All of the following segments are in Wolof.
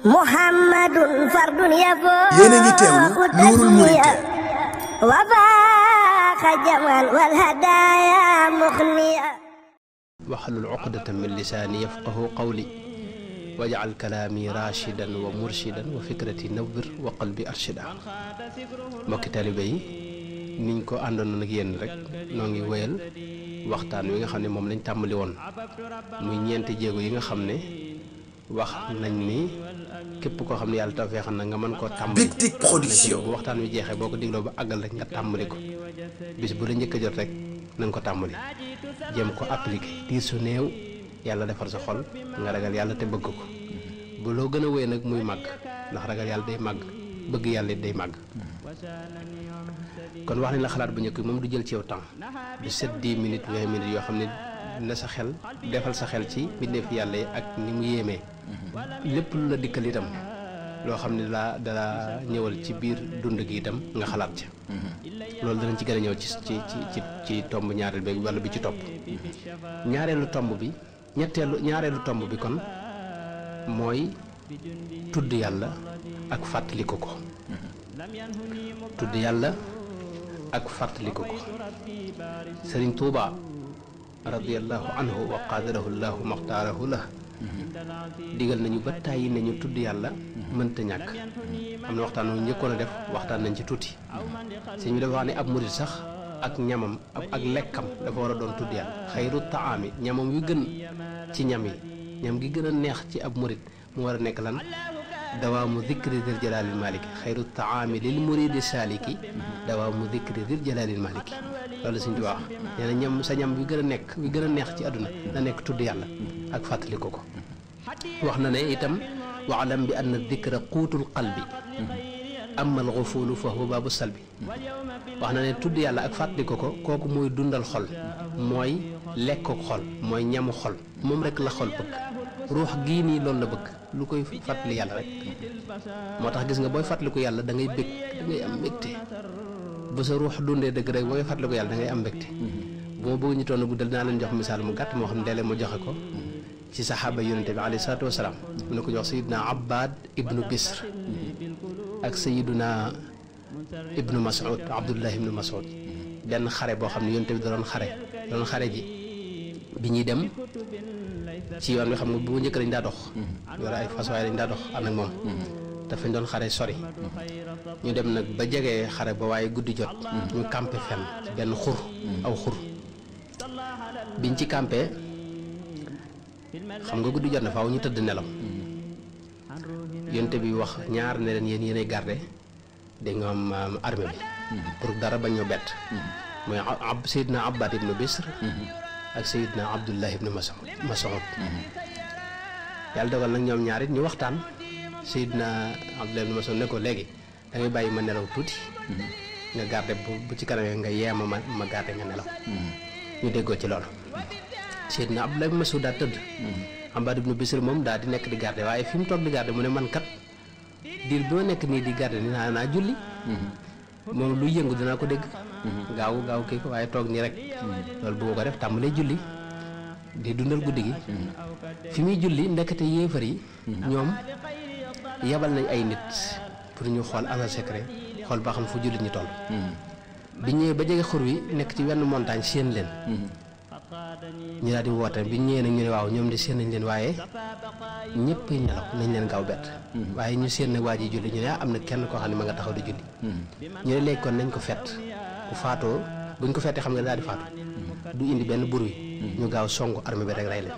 Muhammadun fardun yafoo yéen a ngi teewlu Nuurul Muriid wa faaqa jamal wal hadaaya muxniya waxlul uqdatan min lisaani yafqahu qawli waj'al kalaami raashidan wa murshidan wa fikrati nawwir wa qalbi arshida. mbokki taalibe yi niñ ko àndoon ak yéen rek noo ngi wéyal waxtaan wi nga xam ne moom lañ tàmbali woon muy ñeenti jéego yi nga xam ne wax nañ ni képp koo xam ne yàlla tawfeexal na nga mën koo tàmbali. Big Tic Production. bu waxtaan wi jeexee boo ko digloo ba àggal rek nga tàmbali ko bis bu la njëkk a jot rek na nga ko tàmbali jéem ko appliqué diir su néew yàlla defar sa xol nga ragal yàlla te bëgg ko bu loo gën a wéy nag muy màgg ndax ragal yàlla day màgg bëgg yàlla day màgg. kon wax nañ la xalaat bu njëkk moom du jël ci yow temps du 7-10 minutes 20 minutes yoo xam ne na sa xel defal sa xel ci mbindeef yàlla yi ak ni mu yéemee lépp lu la dikkal itam loo xam ne dala ñëwal ci biir dund gi itam nga xalaat ca loolu danañ ci gën a ñëw ci tomb ñaareel bi wala bi ci topp ñaareelu tomb bi kon mooy tudd yàlla ak fàttaliku ko tudd yàlla ak fàttaliku ko Sëriñ Tuuba radiyallahu anhu wa qaadarahu llahu maxtaarahu la digal nañu ba tàyyi nañu tudd yàlla mënta ñàkk am na waxtaan wu njëkkoon a def waxtaan nañ ci tuuti sëñ bi dafa wax ne ab murit sax ak ñamam ak lekkam dafa war a doon tudd yàlla xayru taami ñamam yu gën ci ñam yi ñam gi gën a neex ci ab murit mu war a nekk lan dawaamu dikri dil jalaalil maliki xayru taami lil muridi saaliki dawaamu dikri dil jalaalil maliki loolu suñ ci wax nee na ñam sa ñam bi gën a neex ci àdduna na nekk tudd yàlla ak fàttali ko wax na ne itam waalam bi anna dikra quutul qalbi amma al ghufulu fa huwa baabu salbi wax na ne tudd yàlla ak fàttali ko kooku mooy dundal xol mooy lekk ko xol mooy ñamu xol moom rek la xol bëgg ruux gii nii loolu la bëgg lu koy fàttali yàlla rek moo tax gis nga booy fàttaliku yàlla da ngay bëgg da ngay am mbégte bu sa ruux dundee dëgg rek booy fàttaliku yàlla da ngay am mbégte bu ma bëgg ñu toon guddal dinaa leen jox misaal mu gàtt moo xam ne léeg-léeg ma joxe ko ci saxaaba yonente bi alayhi salaatu wasalaam mu ne ko jox sayiduna abbad ibnu bisr ak sayiduna ibnu mas'ud abdullah ibnu mas'ud benn xare boo xam ne yonente bi da doon xare ji bi ñuy dem ci yoon wi xam nga bu njëkk dañ daa dox yore ay fas waaye dañ daa dox ànd ak moom dafañ doon xare sori ñu dem nag ba jege xare ba waaye guddi jot ñu campé fenn ci benn xur aw xur biñ ci campé xam nga guddi jot na faaw ñu tëdd nelaw yonte bi wax ñaar ne leen yéenay garde dégg nga am armée bi pour dara bañ ñoo bett mooy Seydina Abbad ibnu Bisr ak Seydina Abdullah ibnu Mas'ud yàlla dogal nag ñoom ñaar it ñu waxtaan Seydina Abdullah ibnu Mas'ud ne ko léegi da ngay bàyyi ma nelaw tuuti nga garde bu ci kanamee nga yeema ma garde nga nelaw ñu déggoo ci loolu Seydina Abdullah ibnu Mas'ud daa tëdd Abbad ibnu Bisr moom daal di nekk di garde waaye fi mu toog di garde mu ne man kat diir bi ma nekk nii di garde ni naa julli moom lu yëngu dinaa ko dégg gaaw kii ko waaye toog nii rek loolu bu ma ko def tàmbalee julli di dundal guddi gi fi muy julli ndekete yéefar yi ñoom yabal nañ ay nit pour ñu xool ana secret xool ba xam fu jullit ñi toll bi ñëwee ba jege xur wi nekk ci wenn montagne séen leen ñu daal di woote bi ñëwee nag ñu ne waaw ñoom di séen nañ leen waaye ñëpp nelaw nañ leen gaaw bett waaye ñu séen nag waa ji julli ñu ne am na kenn koo xam ne ma nga taxaw di julli ñu ne léegi kon nañ ko fett bu faatoo buñ ko fettee xam nga daal di faatu du indi benn bruit ñu gaaw songu armée bi rek rey leen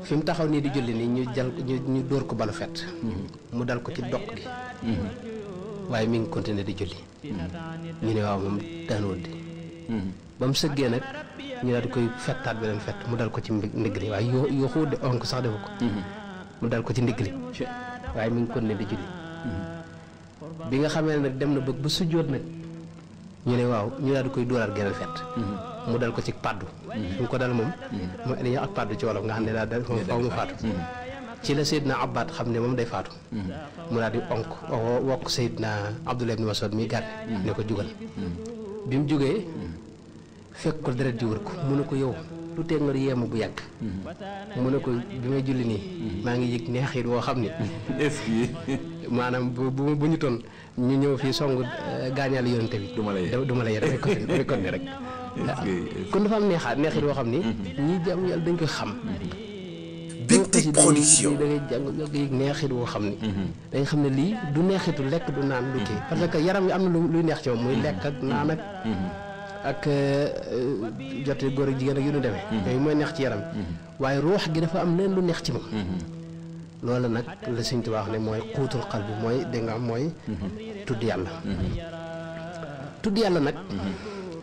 fi mu taxaw nii di julli nii ñu dóor ko balu fett mu dal ko ci doq gi waaye mi ngi continuer di julli ñu ne waaw moom daanuwul di ba mu sëggee nag ñu daal di koy fettaat beneen fett mu dal ko ci ndigg li waaye yoo xóot de onk sax defu ko mu dal ko ci ndigg li waaye mi ngi continuer di julli bi nga xamee ne nag dem na bëgg ba sujjóot nag ñu ne waaw ñu daal di koy dóoraat geneen fett mu dal ko ci paddu fi mu ko dal moom mooy dañuy ak paddu ci wolof nga xam ne daal moom faw mu faatu ci la Seydina Abbad xam ne moom day faatu mu daal di onk wokk Seydina Abdullah ibn Mas'ud mi gàtt ne ko jugal bi mu jógee fekk ko deret ji wër ko mu ne ko yow lu tee nga yéema bu yàgg mu ne ko bi may julli nii maa ngi yëg neexit woo xam ni est-ce que maanaam bu ñu toon ñu ñëw fii song gaañaal yonente bi du ma la yee damay continuer rek kon dafa am neexit woo xam ni ñi jàmm yàlla dañ koy xam Big Tic Production da ngay jàng nga yëg neexit woo xam ni da nga xam ne lii du neexitu lekk du naan lu kii parce que yaram wi am na luy neex ci moom muy lekk ak naan ak jote góor ak jigéen ak yu ñu demee yooyu mooy neex ci yaram waaye ruux gi dafa am leen lu neex ci moom loolu nag la Sëñ Tuubaa wax ne mooy xuutul xal bi mooy dégg nga am mooy tudd yàlla tudd yàlla nag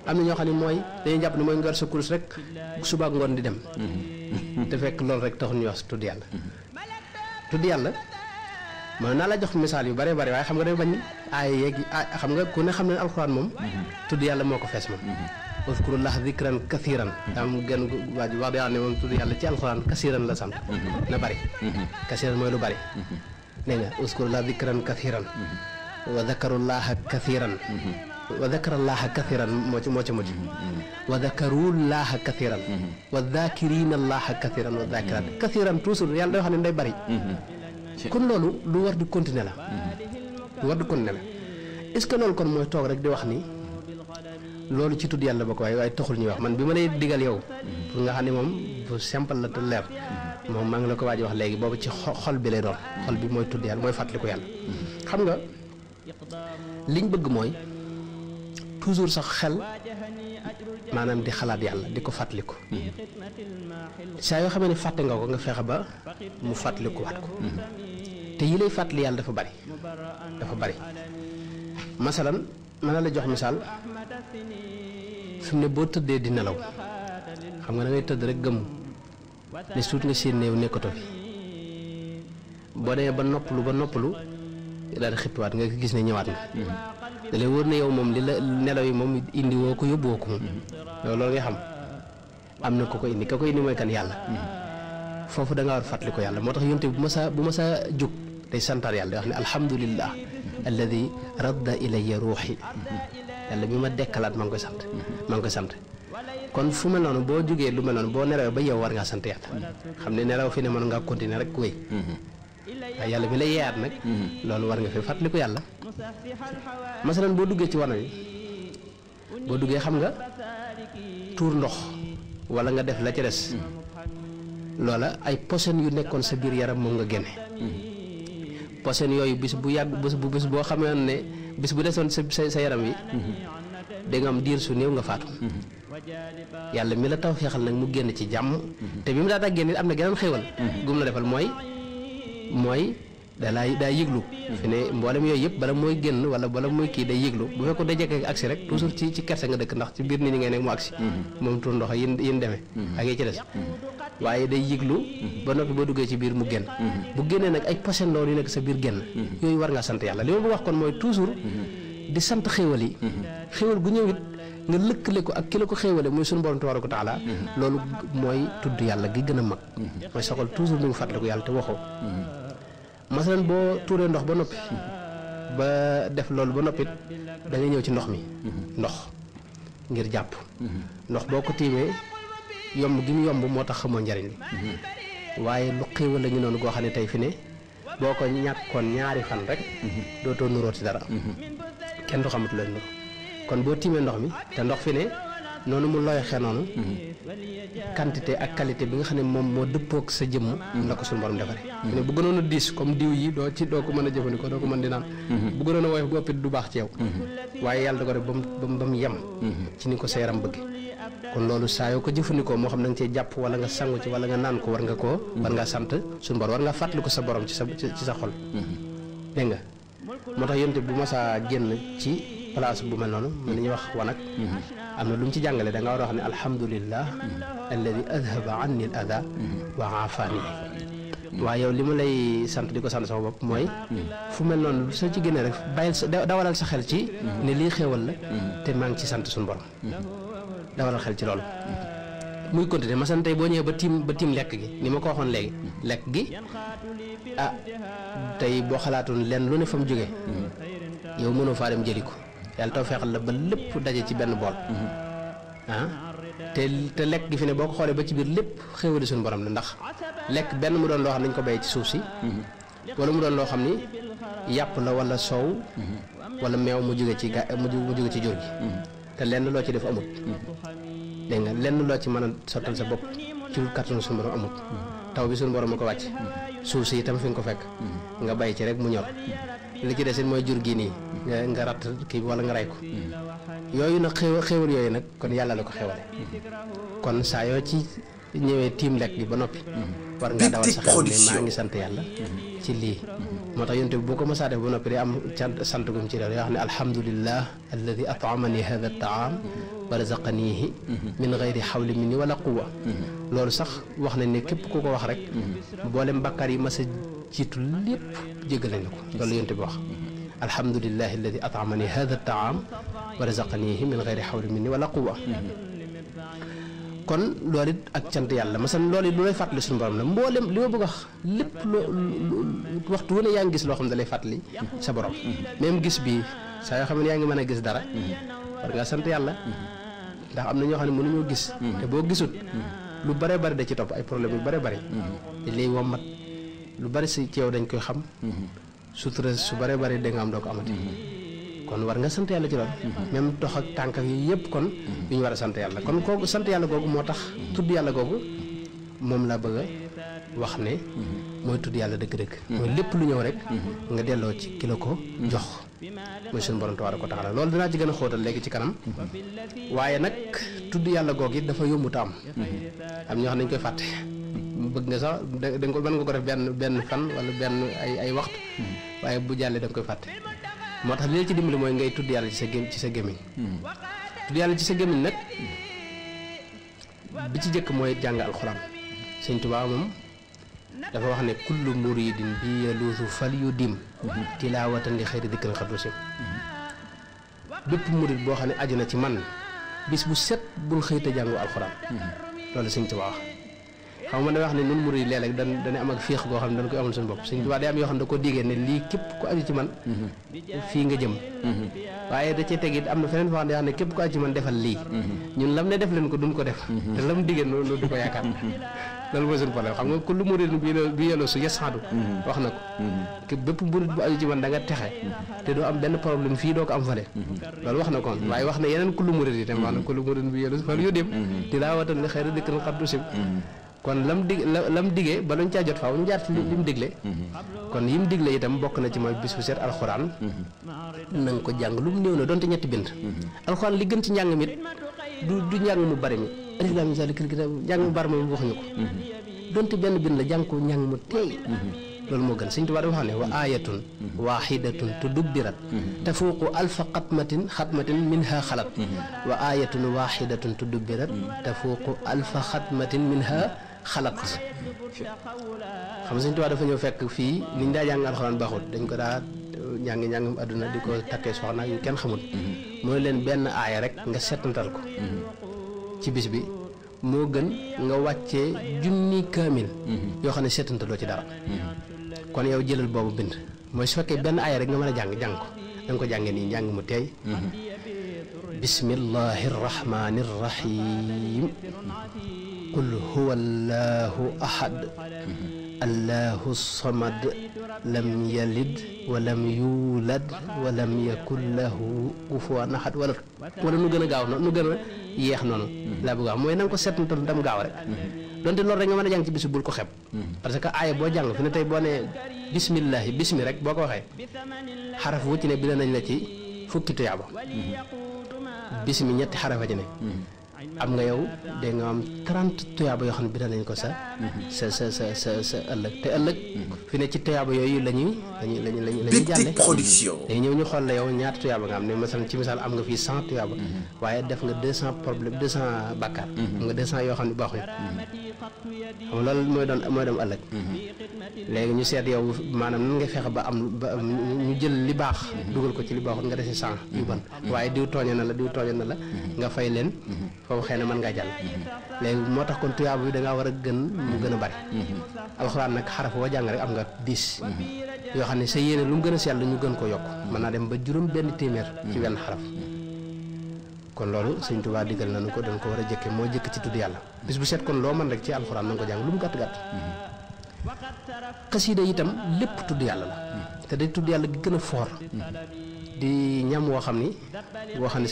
am na ñoo xam ne mooy dañuy jàpp ne mooy nga sa kurus rek suba ak ngoon di dem te fekk loolu rek taxul ñuy wax tudd yàlla tudd yàlla man naa la jox misaal yu bare bare waaye xam nga day bañ aay yeeg xam nga ku ne xam ne alxuraan moom tudd yàlla moo ko fees moom uskurullah zikran kathiran am gën waaj wax dëgg ne moom tudd yàlla ci alxuraan kasiran la sant na bari kasiran mooy lu bari nee nga uskurullah zikran kathiran wa zakarullaha kathiran wa zakarallaha kathiran moo ci mujj wa zakarullaha kathiran wa zakirina allaha kathiran wa zakirat kathiran toujours yàlla day wax ne day bari kon loolu lu war di continuer la est-ce que loolu kon mooy toog rek di wax ni loolu ci tudd yàlla ba ko waaye taxul ñuy wax man bi ma lay digal yow pour nga xam ne moom bu simple la te leer moom maa ngi la ko waaj wax léegi boobu ci xol bi lay doon xol bi mooy tudd yàlla mooy fàttaliku yàlla xam nga liñ bëgg mooy toujours sax xel maanaam di xalaat yàlla di ko fàttaliku saa yoo xamee ne fàtte nga ko nga fexe ba mu fàttaliku waat ko te yi lay fàttali yàlla dafa bari masalan mën na la jox misaal fi mu ne boo tëddee di nelaw xam nga da ngay tëdd rek gëmm ne suut nga seen néew nekkatoo fi boo demee ba noppalu daal di xippiwaat nga gis ne ñëwaat nga da lay wóor ne yow moom li la nelaw yi moom indi woo ko yóbbuwoo ko moom yow loolu nga xam am na ko indi ka ko indi mooy kan yàlla foofu da nga war fàttali ko yàlla moo tax yonte bu ma sa jóg day santaar yàlla day wax ne alhamdulillah alladi radda ilayya ruuxi yàlla bi ma dekkalaat maa ngi koy sant kon fu mel noonu boo jógee lu mel noonu boo nelawee ba yow war ngaa sant yàlla xam ne nelaw fi ne mën ngaa continuer rek wéy waaye yàlla bi la yeeyaat nag loolu war nga fi fàttaliku yàlla masalan boo duggee ci wana wi boo duggee xam nga tuur ndox wala nga def la ca des loola ay posen yu nekkoon sa biir yaram moom nga génne posen yooyu bis bu yàgg bis boo xamee ne bis bu desoon sa yaram wi da nga am diir su néew nga faatu yàlla mi la taw feexal nag mu génn ci jàmm te bi mu daa génn am na geneen xéwal gum la defal mooy daa yëglu fi ne mboolem yooyu yëpp bala mooy génn wala bala mooy kii day yëglu bu fekkoon day jekk agsi rek toujours ci kersa nga dëkk ndax ci biir nit ñi ngay nekk mu agsi moom tur ndox yin demee ak yi ci des waaye day yëglu ba noppi boo duggee ci biir mu génn bu génnee nag ay posen loolu yu nekk sa biir génn yooyu war ngaa sant yàlla li ma bëgg wax kon mooy toujours di sant xéewal yi xéewal gu ñëw it nga lëkkale ko ak ki la ko xéewale muy suñu borom tabaaraka wa taala loolu mooy tudd yàlla gi gën a mag mooy soxal toujours mi ngi fàttaliku yàlla te waxoo masalan boo tuuree ndox ba noppi ba def loolu ba noppi da ngay ñëw ci ndox mi ndox ngir jàpp ndox boo ko tiimee yomb gi mu yomb moo tax xamoo njariñ li waaye lu xéewal la ñu noonu goo xam ne tey fi ne boo ko ñàkkoon ñaari fan rek dootoo nuróo ci dara kenn du xamatu leen ndox kon boo tiimee ndox mi te ndox fi ne noonu mu looyee noonu quantité ak qualité bi nga xam ne moom moo dëppook sa jëmm la ko suñu borom defaree ne bu gënoon a diis comme diw yi doo ko mën a jëfandikoo doo ko mën di naan bu gënoon a woyof bu ëppit du baax ci yow waaye yàlla da ko def ba mu yem ci ni ko sa yaram bëgg kon loolu saa yoo ko jëfandikoo moo xam na nga cee jàpp wala nga sangu ci wala nga naan ko war nga sant suñu borom war nga fàttali ko sa borom ci sa xol dégg nga moo tax yonte bu masaa génn ci place bu mel noonu mën nañuy wax wanag am na lu mu ci jàngale da nga war a wax ne alhamdulillah alladi adhaba anni al ada wa aafani waaye yow li ma lay sant di ko sant sama bopp mooy fu mel noonu soo ci génnee rek bàyyil dawalal sa xel ci ne lii xéewal la te maa ngi ci sant suñu borom dawalal xel ci loolu muy continuer masan tey boo ñëwee ba tiim lekk gi ni ma ko waxoon léegi lekk gi tey boo xalaatoon lenn lu ne fa mu jógee yow mënoo faa dem jëli ko yàlla taw feexal la ba lépp daje ci benn bool te lekk gi fi ne boo ko xoolee ba ci biir lépp xéewali suñu borom la ndax lekk benn mu doon loo xam ne dañ ko béy ci suuf si wala mu doon loo xam ni yàpp la wala soow wala meew mu jóge ci mu jóge ci jur gi te lenn loo ci def amut dégg nga lenn loo ci mën a sottal sa bopp ci kattanu suñu borom amut taw bi suñu borom a ko wàcc suuf si itam fi nga ko fekk nga bay ci rek mu ñor li ci desit mooy jur gi nii nga ratt kii wala nga rey ko yooyu nag xéewal yooyu nag kon yàlla la ko xéwale kon saa yoo ci ñëwee tiim lekk gi ba noppi war ngaa dawal sa xel ne maa ngi sant yàlla ci lii moo tax yonte bi boo ko mësaa def ba noppi day am sant gum ci def yoo xam ne alhamdulillah alladi at'amani hada at-ta'am wa razaqanihi min gayri xawli minni wala quwa loolu sax wax nañ ne képp ku ko wax rek mboolem bakkaar yi mas a jiitu lépp jéggal nañ la ko loolu yonte bi wax alhamdulillahi alladi at'amani hada at-ta'am wa razaqanihi min gayri xawli minni wala quwa kon loolu it ak cant yàlla masalan loolu it lu lay fàttali suñu borom la mboolem li ma bëgg a wax lépp waxtu wu ne yaa ngi gis loo xam ne da lay fàttali sa borom même gis bii saa yoo xam ne yaa ngi mën a gis dara war ngaa sant yàlla ndax am na ñoo xam ne mënuñoo gis te boo gisut lu bare bari da ci topp ay problème yu bare bari te lay wommat lu bari si ci yow dañ koy xam sutura su bare bari da nga am doo ko amati kon war nga sant yàlla ci loolu même dox ak tànk yi yëpp kon yu ñu war a sant yàlla kon kooku sant yàlla googu moo tax tudd yàlla googu moom laa bëgg a wax ne mooy tudd yàlla dëgg-dëgg mooy lépp lu ñëw rek nga delloo ci ki la ko jox mooy suñu borom tabaaraka wa taala loolu dinaa ci gën a xóotal léegi ci kanam waaye nag tudd yàlla googu it dafa yombu ta am ñoo xam ne dañ koy fàtte bëgg nga sax dañ ko mën nga ko def benn fan wala benn ay waxtu waaye bu jàllee da nga koy fàtte moo tax li la ci dimbali mooy ngay tudd yàlla ci sa gémmiñ tudd yàlla ci sa gémmiñ nag bi ci jëkk mooy jàng alxuraan Sëñ Tuubaa moom dafa wax ne kullu muridin bi yaluusu fal yu dim tilaawatan li xayri dikrin xadusim bépp murid boo xam ne aju na ci man bis bu set bul xëy te jàngu alxuraan loolu Sëñ Tuubaa wax xam nga day wax ne nun murid léeg-léeg dañu am ak féex goo xam ne dañ koy amal suñu bopp Sëñ Tuubaa day am yoo xam ne da ko diggee ne lii képp ku aju ci man fii nga jëm waaye da cee tegit am na feneen foo xam ne yoo xam ne képp ku aju ci man defal lii ñun lam ne def leen ko duñ ko def te lam diggee noonu du ko yaakaar loolu mooy suñu problème xam nga kullu murid bi yeloo su yesadu wax na ko bépp murid bu aju ci man da nga texe te doo am benn problème fii doo ko am fale loolu wax na ko waaye wax na yeneen kullu murid yi tam wax na kullu murid bi yeloo fal yu dem di laa watan li xëy na dëkk na xaddu sim kon lam diggee ba luñ caa jot faaw ñu jaar ci li mu digle kon yi mu digle itam bokk na ci mooy bis bu set alxuraan na nga ko jàng lu mu néew na donte ñetti bind alxuraan li gën ci njàng mit du njàng mu bari mi alif laam miim zaalika kitaab njàng mu bari mi waxuñu ko donte benn bind la jàng ko njàng mu teey loolu moo gën Sëñ Tuubaa dafa wax ne wa aayatun waaxidatun tudubbirat tafuuqu alfa xatmatin minha xalat wa aayatun waaxidatun tudubbirat tafuuqu alfa xatmatin minha xalat xam nga Sëñ Tuubaa dafa ñëw fekk fii ni ñu daa jàng alxuraan baaxut dañ ko daa njàngum àdduna di ko takkee soxna yu kenn xamul mooy leen benn aaya rek nga settantal ko ci bis bi moo gën nga wàccee junni kaamil yoo xam ne settantaloo ci dara kon yow jëlal boobu bind mooy su fekkee benn aaya rek nga mën a jàng ko da nga ko jàngee nii njàng mu teey bismillahi rrahmani rrahim qul huwa allahu ahad allahu samad lam yalid walam yulad walam yakun lahu kufuwan ahad wala nu gën a gaaw noonu nu gën a yeex noonu laa bëgg a wax mooy na nga ko seetantal dam gaaw rek donte loolu rek nga mën a jàng ci bisu bul ko xeeb parce que aaya boo jàng fi ne tey boo nee bismillahi bismi rek boo ko waxee xaraf wu ci ne bi la nañ la ci fukki tuyaaba bismi ñetti xarafa ci ne am nga yow dégg nga am 30 tuyaaba yoo xam ne bi nañ ko sa ëllëg te ëllëg fi ne ci tuyaaba yooyu lañuy jàlle dañuy ñëw ñu xool la yow ñaata tuyaaba nga am ne masalan ci misaal am nga fii 100 tuyaaba waaye def nga 200 problème 200 bàkkaar am nga 200 yoo xam ne baaxuñ xam loolu mooy doon ëllëg léegi ñu seet yow maanaam nan nga fexe ba am ñu jël li baax dugal ko ci li baaxut nga dese 100 yu bon waaye diw tooñe na la nga fay leen foofu xëy na mën ngaa jàll léegi moo tax kon tuyaaba bi da ngaa war a gën mu gën a bari alxuraan nag xaraf woo jàng rek am nga 10 yoo xam ne sa yéene lu mu gën a sell ñu gën ko yokk mën naa dem ba juróom benn téeméer ci wenn xaraf kon loolu Sëñ Tuubaa digal nañu ko dañ ko war a jëkke moo jëkk ci tudd yàlla bis bu set kon loo mën rek ci alxuraan na nga ko jàng lu mu gàtt-gàtt xasida itam lépp tudd yàlla la te day tudd yàlla gi gën a foor di ñam woo xam ni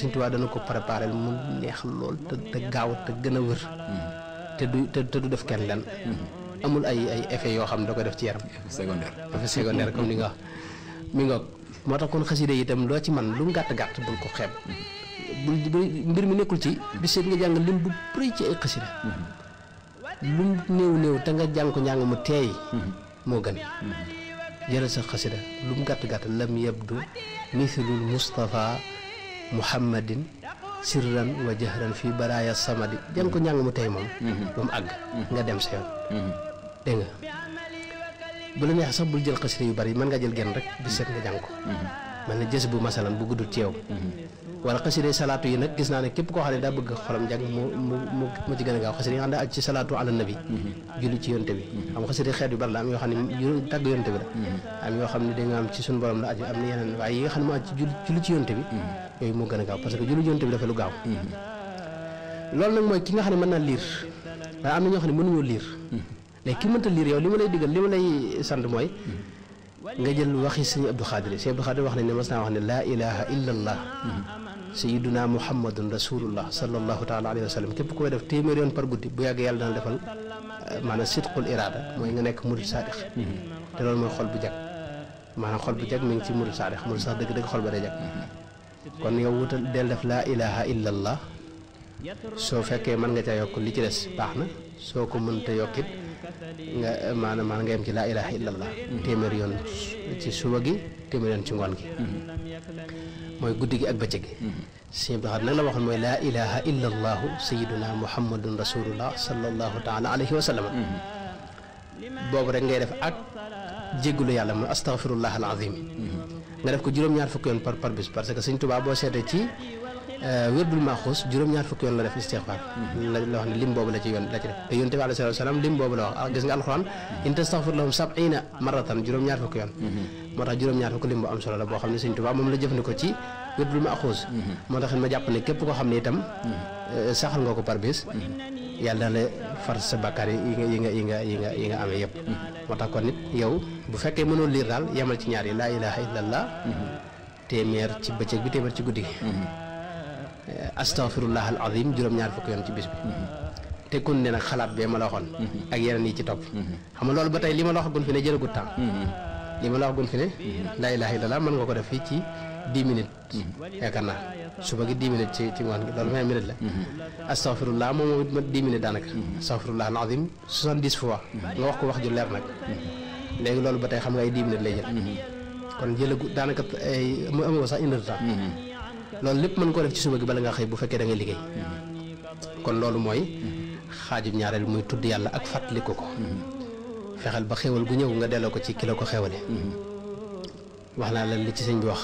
Sëñ Tuubaa dana ko préparé mu neex lool te gaaw te gën a wër te du def kenn len amul ay effet yoo xam ne da ko def ci yaram effet secondaire comme ni nga wax mi nga moo tax kon xasida yi itam loo ci man lu mu gàtt-gàtt bul ko xeeb bul mbir mi nekkul ci bi seet nga jàng lim bu bëri ci ay xasida lu mu néew te nga jàng ko njàng mu teey moo gën jëlal sa xasida lu mu gàtt-gàtt lam yabdu mithlul Mustafa Muhammadin sirran wa jahran fi baraya samadi jàng ko njàng mu tey moom ba mu àgg nga dem sa yoon dégg nga bu la neex sax bul jël xasida yu bari mën nga jël genn rek bi seet nga jàng ko man na jës bu masalan bu guddul ci yow wala xasida salaatu yi nag gis naa ne képp koo xam ne daa bëgg xolam jàng mu ci gën a gaaw xasida yi nga xam ne aj ci salaatu ala nabi julli ci yonte bi xam xasida xeet yu bari la am yoo xam ne tàgg yonte bi la am yoo xam ne da nga am ci suñu borom la aju am na yeneen waaye yi nga xam ne mu aj ci julli ci yonte bi yooyu moo gën a gaaw parce que julli ci yonte bi dafa lu gaaw loolu nag mooy ki nga xam ne mën naa liir waaye am na ñoo xam ne mënuñoo liir léegi ki mënta liir yow li ma lay digal li ma lay sant mooy nga jël waxi sëñ Abdou Khadir wax nañ ne mas naa wax ne laa ilaha illa allah sayyiduna muhammadun rasulullah sallallahu taala alayhi wa sallam képp koy def téeméer yoon par guddi bu yàgg yàlla dana defal maanaam sidqul irada mooy nga nekk murid saadix te loolu mooy xol bu jag maanaam xol bu jag mi ngi ci murid saadix murid sax dëgg-dëgg xol ba day jag kon yow wutal del def laa ilaha illa allah soo fekkee mën nga ca yokk li ci des baax na soo ko mënta yokkit nga maanaam nga yem ci laa ilaha illallah téeméer yoon ci suba gi téeméer yoon ci ngoon gi mooy guddi gi ak bëccëg gi sëñ Abdou Khadre nag la waxoon mooy laa ilaha illallahu sayyiduna muhammadun rasulullah sallallahu taala alayhi wa sallam boobu rek ngay def ak jéggulu yàlla mooy astaghfirullah al azim nga def ko juróom-ñaar fukki yoon par bis parce que Sëñ Tuubaa boo seetee ci wérdul maaxuus juróom-ñaar fukki yoon la def istixfaar la wax ne lim boobu la ci def te yonent bi alayhi salaam lim boobu la wax gis nga alxuraan in tastaghfir lahum 70 marratan juróom-ñaar fukki yoon moo tax juróom-ñaar fukki lim bu am solo la boo xam ne Sëñ Tuubaa moom la jëfandikoo ci wérdul maaxuus moo tax ma jàpp ne képp koo xam ne itam saxal nga ko par bis yàlla la far sa bàkkaar yi nga amee yëpp moo tax kon nit yow bu fekkee mënoo liir daal yemal ci ñaar yi laa ilaha illallah téeméer ci bëccëg bi téeméer ci guddi gi astaghfirullah al azim juróom-ñaar fukki yoon ci bis bi te kon ne nag xalaat bee ma la waxoon ak yeneen yi ci topp xam nga loolu ba tey li ma la waxagun fi ne jëlagut temps li ma la waxagun fi ne laa ilaha illallah mën nga ko def fii ci 10 minutes yaakaar naa suba gi 10 minutes ci ngoon gi loolu 20 minutes la astaghfirullah moom it ma 10 minutes daanaka astaghfirullah al azim 70 fois nga wax ko wax ju leer nag léegi loolu ba tey xam nga ay 10 minutes lay jël kon jëlagu daanaka mu amoo sax une heure de temps loolu lépp mën koo def ci suba gi bala nga xëy bu fekkee da ngay liggéey kon loolu mooy xaajub ñaareel muy tudd yàlla ak fàttaliku ko fexeel ba xéwal gu ñëw nga delloo ko ci kilo ko xéwale wax naa la li ci sëñ bi wax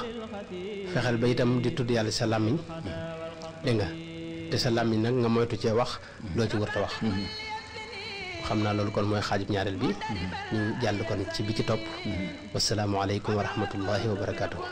fexeel ba itam di tudd yàlla sa làmmiñ dégg nga te sa làmmiñ nag nga moytu cee wax loo ci warta wax xam naa loolu kon mooy xaajub ñaareel bi ñu jàll kon ci bi ci topp wasalaamualeykum wa rahmatullahi wa barakaatuhu